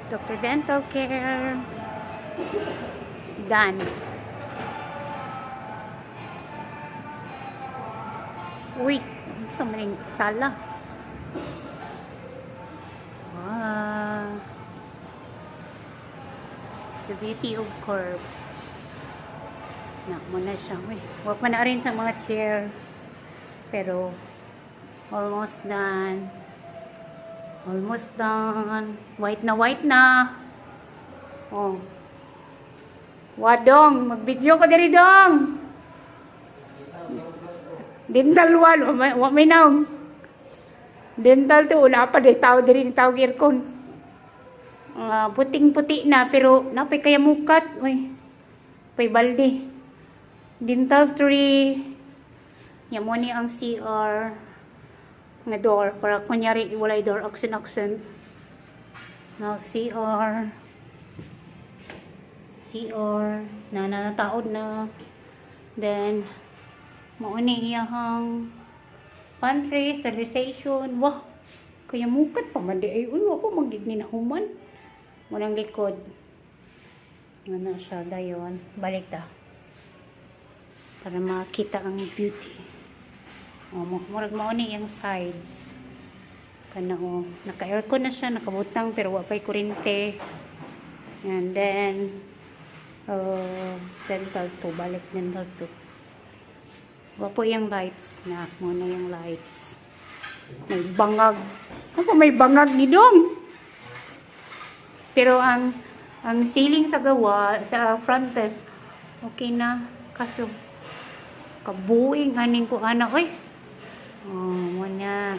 Dr. Dental Care. Done. Uy, sa maling sala. Wow. The beauty of curve. Na muna siya. Uy, huwag pa na rin sa mga chair. Pero, almost done. Almost done. White na, white na. Oh. Wadong, mag-video ko diri dong. Dental wall, wa may naong. Dental to, wala pa dahil tao diri ni tao girkon. Puting-puti na, pero napay kaya mukat. Uy, pay balde. Dental 3. Yan mo ni ang CR. Nga door, para kunyari walay door, accent. Now, CR. Nanataod na. Then, mauni iyahang pantry, sterilization. Wah, kaya mukat pa man di ay. Uy, ako magigni na human. Walang likod. Ano siya, dayon. Balik ta. Para makita ang beauty. Murag mauni yung sides. Kana o. Naka-aircon na siya, nakabutang, pero wapay kurente. And then, dental 2. Balik dental 2. Wapo yung lights na. Muna yung lights. May bangag. Ako may bangag ni Dong. Pero ang ceiling sa gawa, sa front desk, okay na. Kaso, kabuing aning ko anak. Oy. Oh, muna.